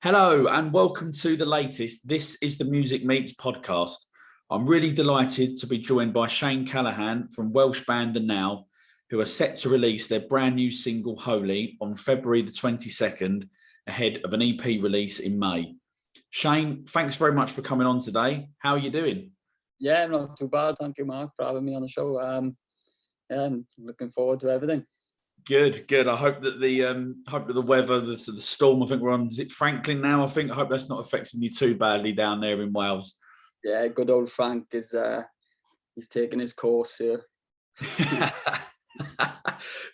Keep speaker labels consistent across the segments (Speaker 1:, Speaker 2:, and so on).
Speaker 1: Hello and welcome to the latest This is the Music Meets podcast. I'm really delighted to be joined by Shane Callaghan from Welsh band The Now, who are set to release their brand new single Holy on February the 22nd, ahead of an EP release in May. Shane, thanks very much for coming on today. How are you doing?
Speaker 2: Yeah, not too bad. Thank you, Mark, for having me on the show. I'm looking forward to everything.
Speaker 1: Good. I hope that the weather, the storm. I think we're on. Is it Franklin now? I hope that's not affecting you too badly down there in Wales.
Speaker 2: Yeah, good old Frank is he's taking his course here.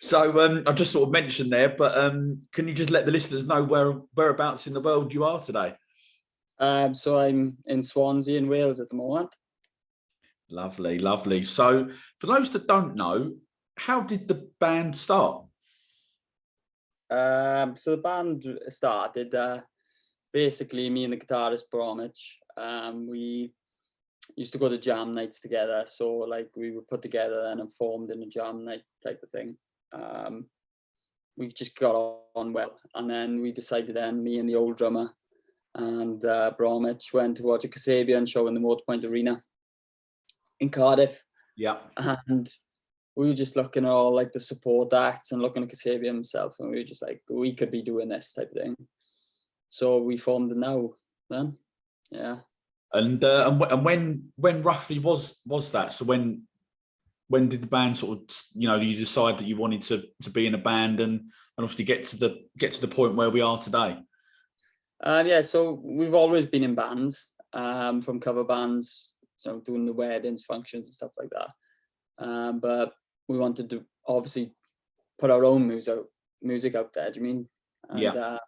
Speaker 1: So I just sort of mentioned there, but can you just let the listeners know whereabouts in the world you are today?
Speaker 2: So I'm in Swansea in Wales at the moment.
Speaker 1: Lovely. So for those that don't know, how did the band start?
Speaker 2: So the band started basically me and the guitarist Bromwich. We used to go to jam nights together. So like we were put together and formed in a jam night type of thing. We just got on well, and then we decided me and the old drummer and Bromwich went to watch a Kasabian show in the Motorpoint Arena in Cardiff.
Speaker 1: Yeah.
Speaker 2: And we were just looking at all like the support acts and looking at Kasabian himself, and we were just like, we could be doing this type of thing. So we formed The Now then. Yeah. And
Speaker 1: when roughly was that? So when did the band sort of, you decide that you wanted to be in a band and obviously get to the point where we are today?
Speaker 2: Yeah, so we've always been in bands, from cover bands, doing the weddings, functions and stuff like that. But we wanted to obviously put our own music out there, do you mean? And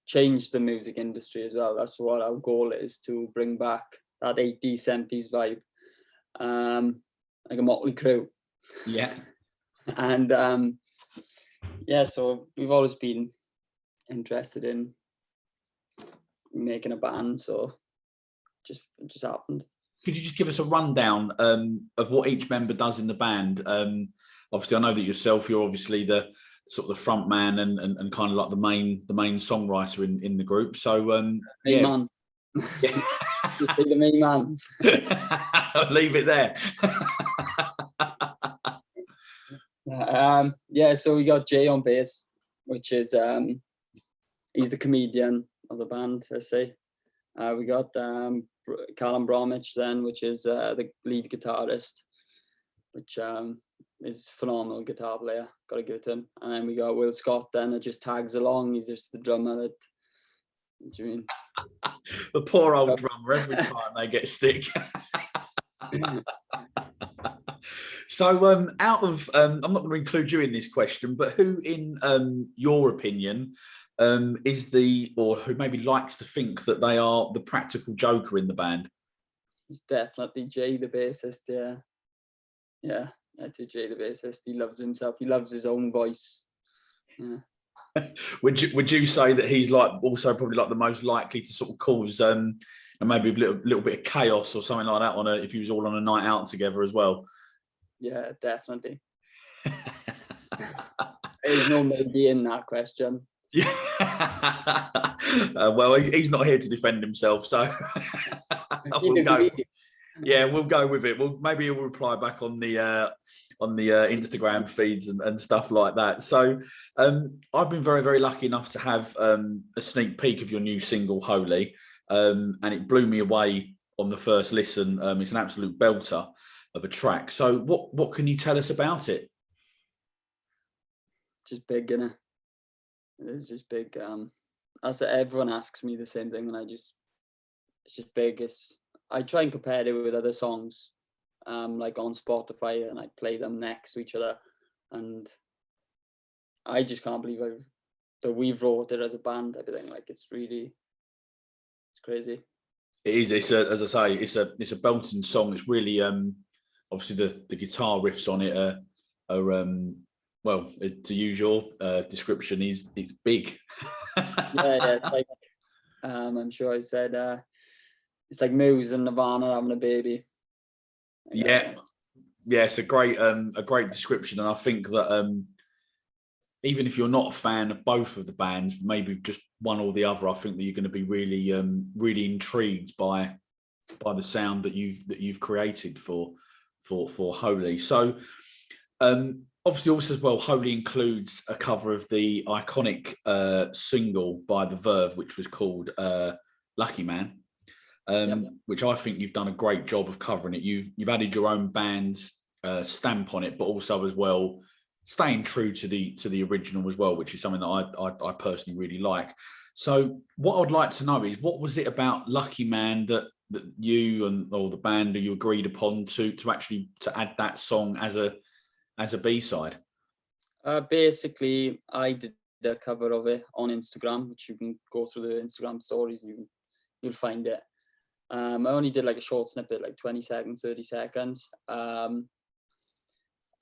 Speaker 2: change the music industry as well. That's what our goal is, to bring back that 80s, 70s vibe, like a Motley Crue.
Speaker 1: Yeah.
Speaker 2: And so we've always been interested in making a band, so it just happened.
Speaker 1: Could you just give us a rundown of what each member does in the band? Obviously, I know that you're obviously the sort of the front man and kind of like the main songwriter in the group. So
Speaker 2: man. Just be the main man.
Speaker 1: I'll leave it there.
Speaker 2: So we got Jay on bass, which is he's the comedian of the band, let's say. We got Callum Bromwich then, which is the lead guitarist, which is phenomenal guitar player, gotta give it to him. And then we got Will Scott then, that just tags along. He's just the drummer that, what do you mean?
Speaker 1: The poor old drummer, every time they get stick. So out of I'm not going to include you in this question, but who in your opinion is or who maybe likes to think that they are the practical joker in the band?
Speaker 2: It's definitely Jay, the bassist. Yeah, that's Jay, the bassist. He loves himself. He loves his own voice. Yeah.
Speaker 1: Would you say that he's like also probably like the most likely to sort of cause maybe a little bit of chaos or something like that if he was all on a night out together as well?
Speaker 2: Yeah, definitely. There's no maybe in that question.
Speaker 1: Yeah. Well, he's not here to defend himself, so we'll go. Yeah, we'll go with it. Well, maybe he'll reply back on the Instagram feeds and stuff like that. So I've been very, very lucky enough to have a sneak peek of your new single Holy, and it blew me away on the first listen. It's an absolute belter of a track. So what can you tell us about it?
Speaker 2: Just big, innit? It is just big. Everyone asks me the same thing, and it's just big. I try and compare it with other songs, like on Spotify, and I play them next to each other, and I just can't believe that we've wrote it as a band. Everything, like, it's crazy.
Speaker 1: It is. As I say, it's a belting song. It's really obviously the guitar riffs on it are well, to use your description, it's big.
Speaker 2: Yeah. It's like, I'm sure I said it's like Muse and Nirvana having a baby.
Speaker 1: Yeah, it's a great description, and I think that even if you're not a fan of both of the bands, maybe just one or the other, I think that you're going to be really really intrigued by the sound that you've created for Holy. So obviously also as well, Holy includes a cover of the iconic single by The Verve, which was called Lucky Man. Which I think you've done a great job of covering it. You've added your own band's stamp on it, but also as well staying true to the original as well, which is something that I personally really like. So what I'd like to know is, what was it about Lucky Man that you and or the band, you agreed upon to actually to add that song as a B-side?
Speaker 2: Basically, I did a cover of it on Instagram, which you can go through the Instagram stories and you'll find it. I only did like a short snippet, like 20 seconds, 30 seconds.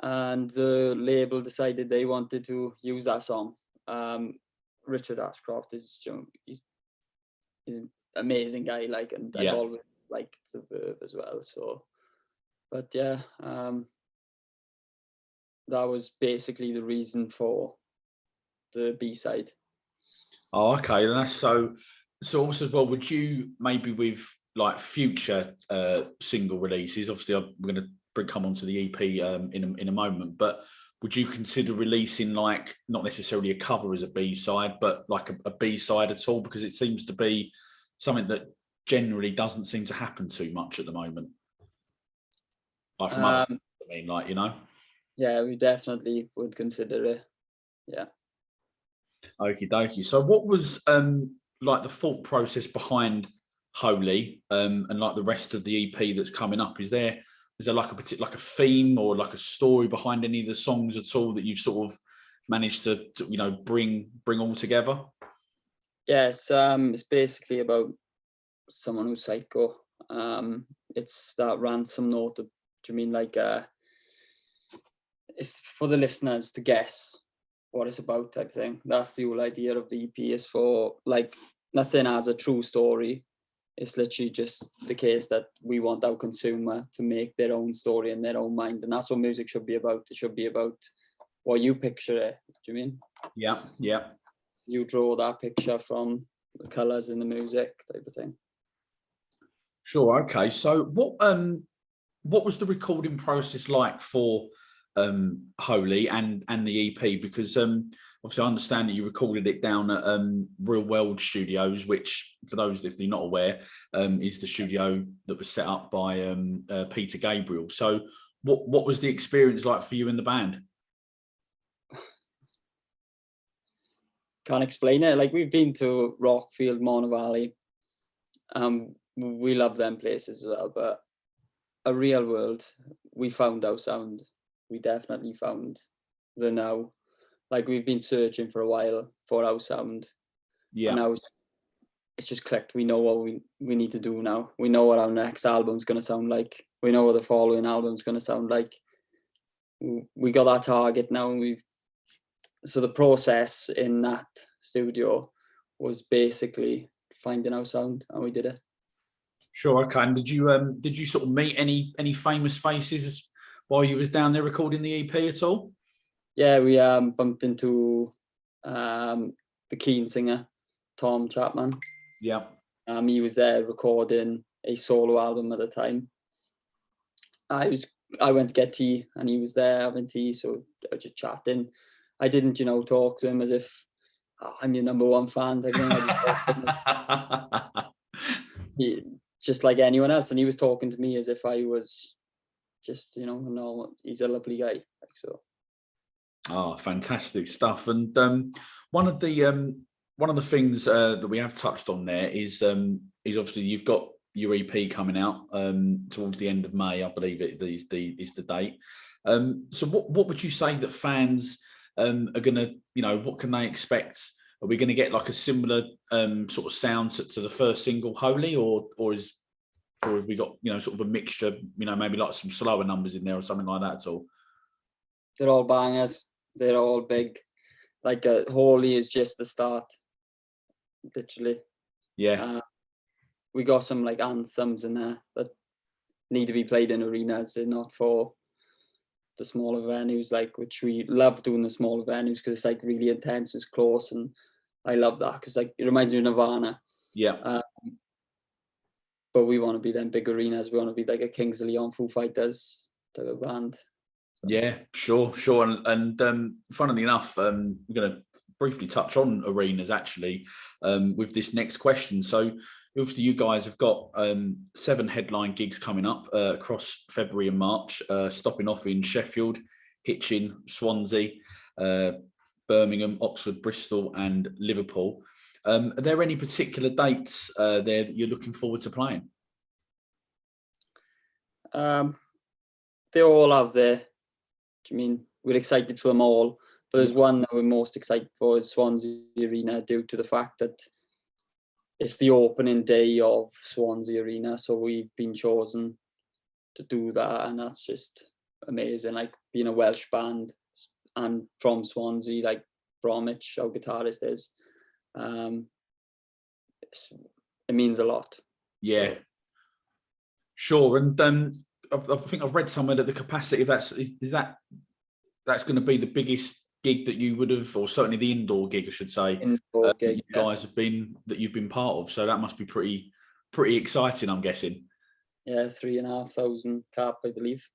Speaker 2: And the label decided they wanted to use that song. Richard Ashcroft is, he's an amazing guy, like, and I've always liked The Verve as well. So, but yeah, that was basically the reason for the B-side.
Speaker 1: Oh, okay. And that's so also as well, would you maybe with like future single releases, obviously we're going to come on to the EP in a moment, but would you consider releasing like not necessarily a cover as a B-side, but like a B-side at all? Because it seems to be something that generally doesn't seem to happen too much at the moment. Like from other, I mean, like, you know.
Speaker 2: Yeah, we definitely would consider it. Yeah.
Speaker 1: Okie dokie. So what was like the thought process behind Holy and like the rest of the EP that's coming up? Is there like a particular, like a theme or like a story behind any of the songs at all that you've sort of managed to you know bring all together?
Speaker 2: Yes, it's basically about someone who's psycho. It's that ransom note. Do you mean like it's for the listeners to guess what it's about type thing? That's the whole idea of the EP, is for like nothing as a true story. It's literally just the case that we want our consumer to make their own story in their own mind, and that's what music should be about. It should be about what you picture it. Do you mean?
Speaker 1: Yeah, yeah.
Speaker 2: You draw that picture from the colours in the music type of thing.
Speaker 1: Sure. Okay. So what was the recording process like for Holy and the EP? Because obviously I understand that you recorded it down at Real World Studios, which for those if they're not aware is the studio that was set up by Peter Gabriel. So what was the experience like for you and the band?
Speaker 2: Can't explain it. Like, we've been to Rockfield, Mona Valley. We love them places as well, but a Real World, we found our sound. We definitely found the now. Like, we've been searching for a while for our sound.
Speaker 1: Yeah.
Speaker 2: And now it's just clicked. We know what we need to do now. We know what our next album's going to sound like. We know what the following album's going to sound like. We got our target now, and so the process in that studio was basically finding our sound, and we did it.
Speaker 1: Sure. Okay. And did you sort of meet any famous faces while you was down there recording the EP at all?
Speaker 2: Yeah, we bumped into the Keen singer, Tom Chapman.
Speaker 1: Yeah.
Speaker 2: He was there recording a solo album at the time. I went to get tea, and he was there having tea, so I was just chatting. I didn't, talk to him as if I'm your number one fan. Just like anyone else, and he was talking to me as if I was just, no, he's a lovely guy. Like, so.
Speaker 1: Oh, fantastic stuff! And one of the things that we have touched on there is obviously you've got your EP coming out towards the end of May, I believe it is the date. So what would you say that fans are gonna, what can they expect? Are we going to get like a similar sort of sound to the first single, Holy, or have we got sort of a mixture, maybe like some slower numbers in there or something like that at all?
Speaker 2: They're all bangers. They're all big. Like Holy is just the start, literally.
Speaker 1: Yeah.
Speaker 2: We got some like anthems in there that need to be played in arenas. They're not for the smaller venues, like, which we love doing the smaller venues because it's like really intense, it's close, and I love that because like it reminds me of Nirvana.
Speaker 1: Yeah.
Speaker 2: But we want to be them big arenas. We want to be like a Kings of Leon, Foo Fighters type of band. So.
Speaker 1: Yeah, sure. And funnily enough, we're going to briefly touch on arenas actually with this next question. So obviously you guys have got 7 headline gigs coming up across February and March, stopping off in Sheffield, Hitchin, Swansea, Birmingham, Oxford, Bristol and Liverpool. Are there any particular dates there that you're looking forward to playing?
Speaker 2: They all have their, I mean, we're excited for them all, but there's one that we're most excited for is Swansea Arena, due to the fact that it's the opening day of Swansea Arena, so we've been chosen to do that, and that's just amazing. Like being a Welsh band and from Swansea, like Bromwich, our guitarist is, it means a lot.
Speaker 1: Yeah, sure. And I think I've read somewhere that the capacity of that's going to be the biggest gig that you would have, or certainly the indoor gig, I should say,
Speaker 2: Indoor gig,
Speaker 1: you guys that you've been part of. So that must be pretty exciting, I'm guessing.
Speaker 2: Yeah, 3,500 cap, I believe.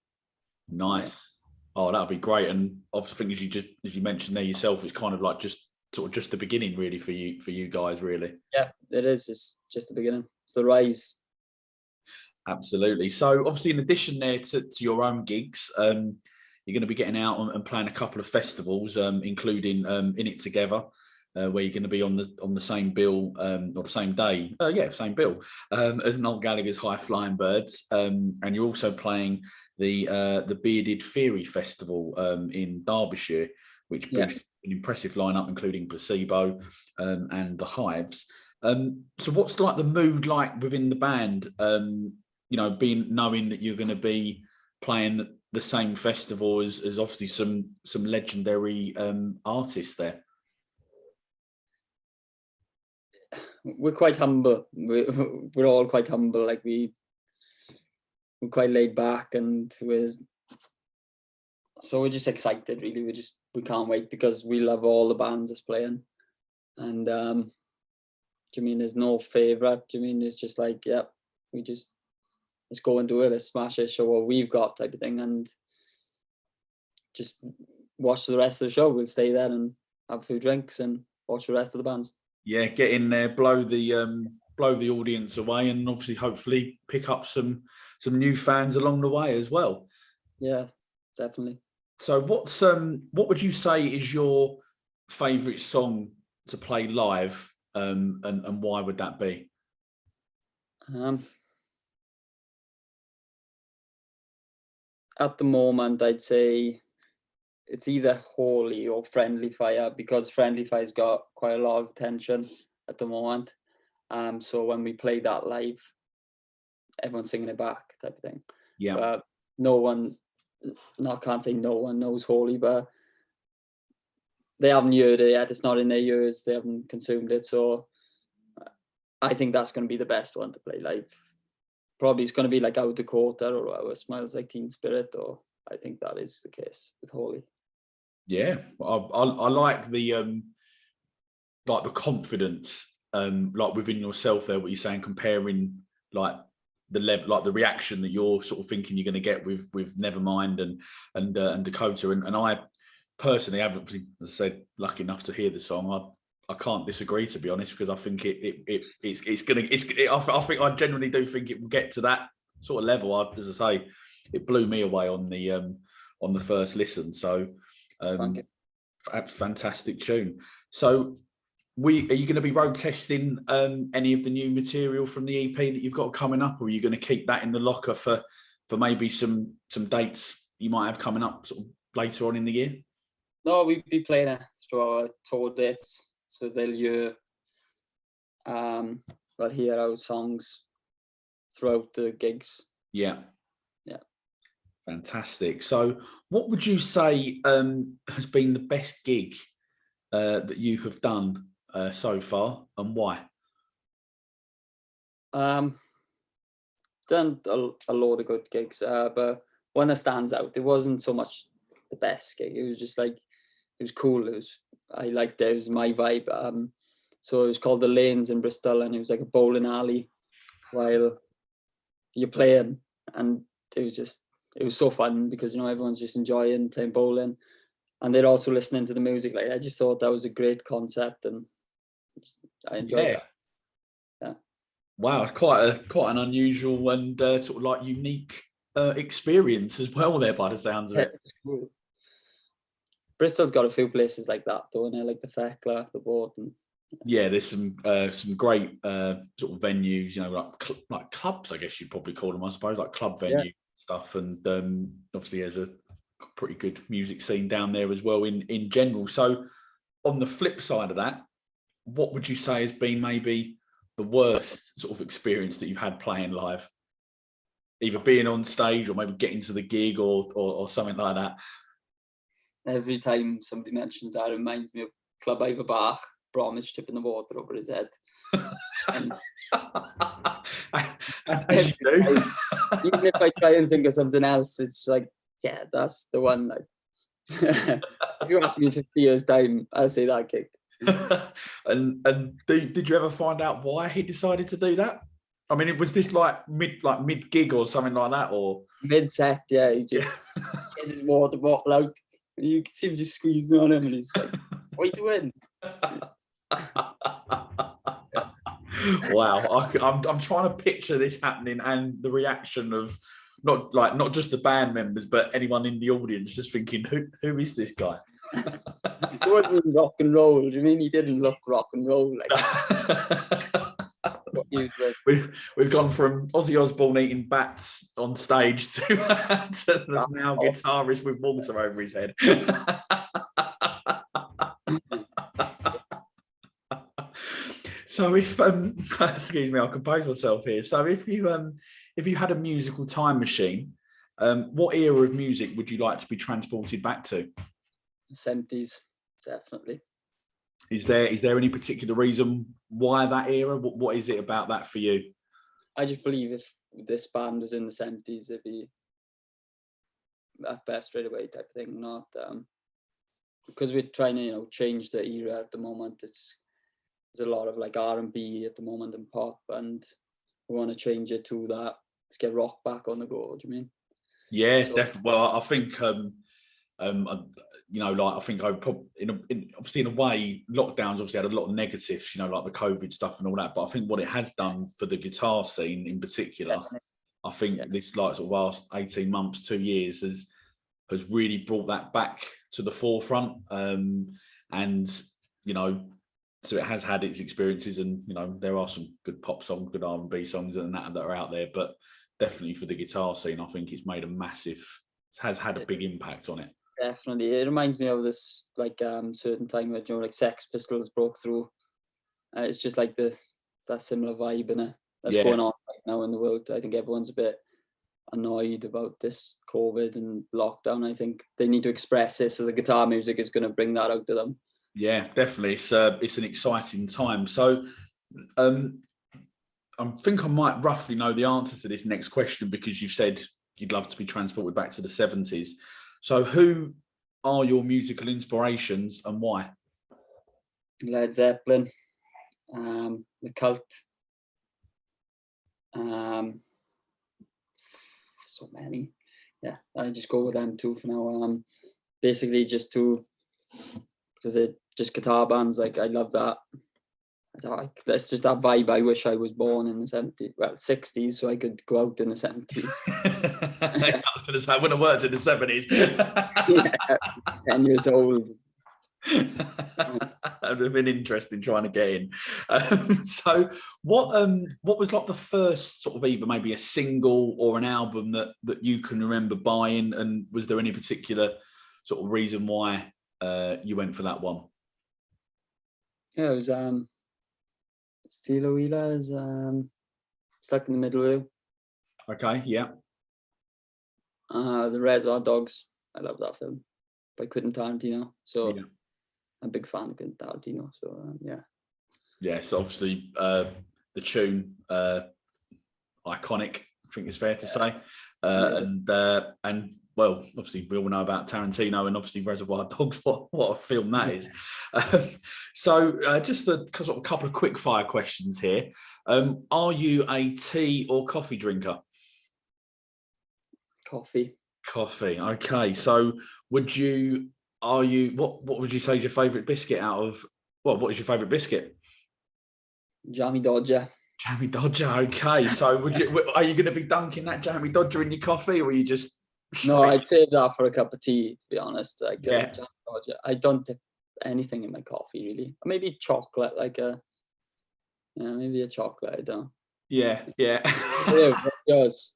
Speaker 1: Nice. Yeah. Oh, that'd be great. And I think as you mentioned there yourself, it's kind of like just the beginning, really, for you guys, really.
Speaker 2: Yeah, it is. It's just the beginning. It's the rise.
Speaker 1: Absolutely. So obviously, in addition there to your own gigs, you're going to be getting out and playing a couple of festivals, including In It Together, where you're going to be on the same bill, or the same day, same bill, as Noel Gallagher's High Flying Birds, and you're also playing the Bearded Theory Festival in Derbyshire, which boasts an impressive lineup, including Placebo and the Hives. So what's like the mood like within the band? Knowing that you're going to be playing the same festival as obviously some legendary artists there.
Speaker 2: We're quite humble. We're all quite humble. Like we're quite laid back, and we're just excited. Really, we can't wait because we love all the bands that's playing. And do you mean there's no favorite? Do you mean it's just like, yeah, let's go and do it. Let's smash it. Show what we've got, type of thing, and just watch the rest of the show. We'll stay there and have a few drinks and watch the rest of the bands. Yeah,
Speaker 1: get in there, blow the audience away, and obviously, hopefully, pick up some new fans along the way as well.
Speaker 2: Yeah, definitely.
Speaker 1: So, what would you say is your favourite song to play live, and why would that be?
Speaker 2: At the moment, I'd say it's either Holy or Friendly Fire, because Friendly Fire's got quite a lot of attention at the moment. So when we play that live, everyone's singing it back, type of thing.
Speaker 1: Yeah.
Speaker 2: But I can't say no one knows Holy, but they haven't heard it yet. It's not in their ears. They haven't consumed it. So I think that's going to be the best one to play live. Probably it's going to be like Out Dakota or Our Smiles Like Teen Spirit, or I think that is the case with Holy.
Speaker 1: Yeah, I like the confidence, like within yourself there. What you're saying, comparing like the level, like the reaction that you're sort of thinking you're going to get with Nevermind and Dakota, and I personally haven't, as I said, lucky enough to hear the song. I can't disagree, to be honest, because I think I think I genuinely do think it will get to that sort of level. As I say, it blew me away on the first listen. So, fantastic tune. So, are you going to be road testing any of the new material from the EP that you've got coming up, or are you going to keep that in the locker for maybe some dates you might have coming up sort of later on in the year?
Speaker 2: No, we'll be playing it through our tour dates, so they'll hear our songs throughout the gigs.
Speaker 1: Yeah. Fantastic. So what would you say has been the best gig that you have done so far, and why?
Speaker 2: Done a load of good gigs, but one that stands out, it wasn't so much the best gig. It was just like, it was cool. I liked it. It was my vibe. So it was called The Lanes in Bristol, and it was like a bowling alley while you're playing, and it was so fun because, you know, everyone's just enjoying playing bowling, and they're also listening to the music. Like, I just thought that was a great concept, and I enjoyed that. Yeah.
Speaker 1: Wow, it's quite an unusual and sort of like unique experience as well there, by the sounds of it.
Speaker 2: Bristol's got a few places like that, though, and like the Feckler, the Borden.
Speaker 1: Yeah, there's some great sort of venues, you know, like clubs, I guess you'd probably call them, I suppose, like club venue stuff. And obviously there's a pretty good music scene down there as well in general. So on the flip side of that, what would you say has been maybe the worst sort of experience that you've had playing live? Either being on stage or maybe getting to the gig or something like that.
Speaker 2: Every time somebody mentions that, it reminds me of Club Ivor Bromwich tipping the water over his head. And
Speaker 1: as you do.
Speaker 2: Even if I try and think of something else, it's like, yeah, that's the one. Like, if you ask me in 50 years' time, I'll say that gig.
Speaker 1: and did you ever find out why he decided to do that? I mean, was this like mid gig or something like that, or
Speaker 2: mid set? Yeah, he just gets his water bottle out. You can see him just squeezing on him, and he's like, "What are you doing?"
Speaker 1: Wow, I'm trying to picture this happening and the reaction of not just the band members, but anyone in the audience just thinking, who is this guy?
Speaker 2: It wasn't rock and roll. Do you mean he didn't look rock and roll like?
Speaker 1: We've gone from Ozzy Osbourne eating bats on stage to the now guitarist with water over his head. So if excuse me, I'll compose myself here. So if you had a musical time machine, what era of music would you like to be transported back to?
Speaker 2: The 70s, definitely.
Speaker 1: Is there any particular reason why that era? What is it about that for you?
Speaker 2: I just believe if this band was in the 70s, it'd be at best straight away type thing. Not because we're trying to change the era at the moment. There's a lot of like R&B at the moment and pop, and we want to change it to that. Let's get rock back on the go. Do you mean?
Speaker 1: Yeah, definitely. Well, I think I think I probably obviously in a way, lockdowns obviously had a lot of negatives, like the COVID stuff and all that. But I think what it has done for the guitar scene in particular, definitely. I think this sort of last 18 months, 2 years has really brought that back to the forefront. So it has had its experiences, and there are some good pop songs, good R&B songs, and that are out there. But definitely for the guitar scene, I think it's made has had a big impact on it.
Speaker 2: Definitely, it reminds me of this certain time where like Sex Pistols broke through. It's just like that similar vibe in it that's going on right now in the world. I think everyone's a bit annoyed about this COVID and lockdown. I think they need to express it, so the guitar music is going to bring that out to them.
Speaker 1: Yeah, definitely. It's an exciting time. So, I think I might roughly know the answer to this next question because you said you'd love to be transported back to the 70s. So who are your musical inspirations and why?
Speaker 2: Led Zeppelin, The Cult, so many. Yeah, I just go with them too for now. Basically just because they're just guitar bands. Like, I love that. That's just that vibe. I wish I was born in the 60s, so I could go out in the 70s.
Speaker 1: I was going to say, I wouldn't have worked in the 70s.
Speaker 2: 10 years old.
Speaker 1: It would have been interesting trying to get in. So what was like the first sort of either maybe a single or an album that you can remember buying, and was there any particular sort of reason why you went for that one?
Speaker 2: Yeah, it was Steelo Wheelers, Stuck in the Middle of You.
Speaker 1: Okay, yeah.
Speaker 2: The Reservoir Dogs. I love that film by Quentin Tarantino. So yeah. I'm a big fan of Quentin Tarantino. So yeah.
Speaker 1: Yes, obviously the tune iconic. I think it's fair to say. And well, obviously we all know about Tarantino and obviously Reservoir Dogs. What a film that is. So just a couple of quick fire questions here. Are you a tea or coffee drinker?
Speaker 2: Coffee.
Speaker 1: Coffee. Okay. So what would you say is your favourite biscuit what is your favourite biscuit?
Speaker 2: Jammy Dodger.
Speaker 1: Jammy Dodger. Okay. So are you going to be dunking that Jammy Dodger in your coffee, or are you just
Speaker 2: No, I'd save that for a cup of tea, to be honest. Like
Speaker 1: Yeah.
Speaker 2: Jammy Dodger. I don't dip anything in my coffee really. Maybe chocolate, maybe a chocolate. I don't.
Speaker 1: Yeah.
Speaker 2: What's yours?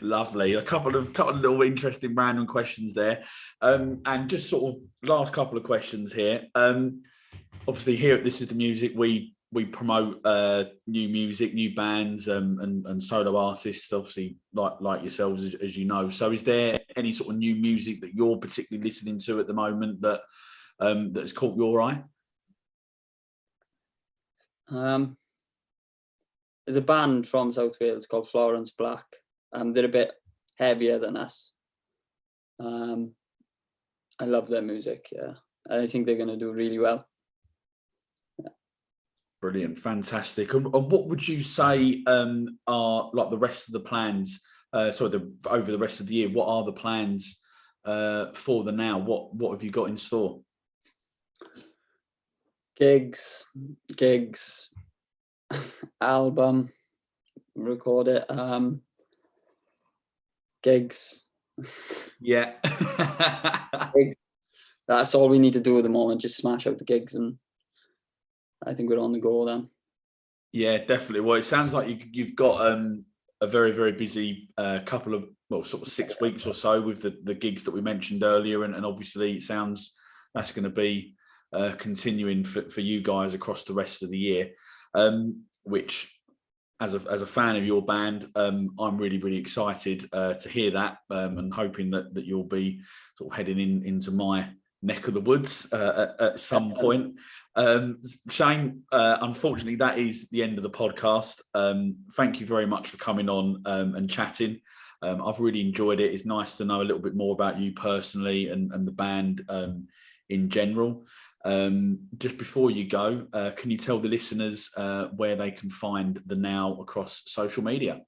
Speaker 1: Lovely. A couple of little interesting random questions there, and just sort of last couple of questions here. Obviously, here at This Is The Music, we promote new music, new bands, and solo artists. Obviously, like yourselves, as you know. So, is there any sort of new music that you're particularly listening to at the moment that has caught your eye?
Speaker 2: There's a band from South Wales called Florence Black. They're a bit heavier than us. I love their music. Yeah, I think they're going to do really well. Yeah.
Speaker 1: Brilliant, fantastic. And what would you say are like the rest of the plans? Over the rest of the year, what are the plans for the now? What have you got in store?
Speaker 2: Gigs, album, record it. Gigs.
Speaker 1: Yeah.
Speaker 2: That's all we need to do at the moment. Just smash out the gigs, and I think we're on the go then.
Speaker 1: Yeah, definitely. Well, it sounds like you've got a very, very busy couple of, sort of 6 weeks or so with the gigs that we mentioned earlier, and obviously it sounds that's going to be continuing for you guys across the rest of the year, which as a fan of your band, I'm really, really excited to hear that, and hoping that you'll be sort of heading into my neck of the woods at some point. Shane, unfortunately, that is the end of the podcast. Thank you very much for coming on and chatting. I've really enjoyed it. It's nice to know a little bit more about you personally and the band in general. Just before you go, can you tell the listeners where they can find the Now across social media?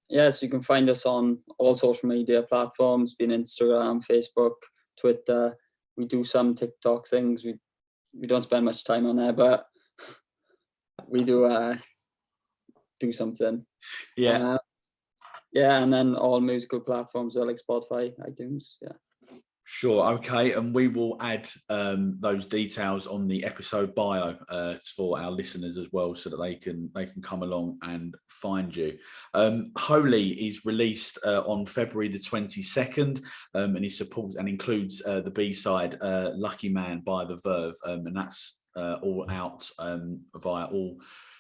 Speaker 2: Yes, you can find us on all social media platforms, being Instagram, Facebook, Twitter. We do some TikTok things. We don't spend much time on there, but we do something.
Speaker 1: Yeah.
Speaker 2: And then all musical platforms are like Spotify, iTunes. Yeah.
Speaker 1: Sure. Okay. And we will add those details on the episode bio for our listeners as well, so that they can come along and find you. Holy is released on February the 22nd, and it supports and includes the B-side Lucky Man by The Verve, and that's all out via all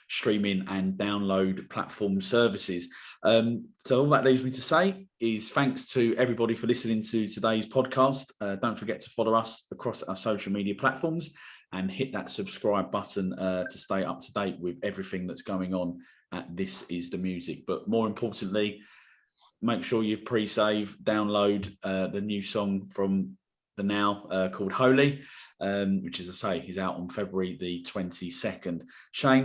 Speaker 1: streaming and download platform services. So all that leaves me to say is thanks to everybody for listening to today's podcast. Don't forget to follow us across our social media platforms and hit that subscribe button to stay up to date with everything that's going on at This Is The Music. But more importantly, make sure you pre-save, download the new song from the Now called Holy, which, as I say, is out on February the 22nd. Shane,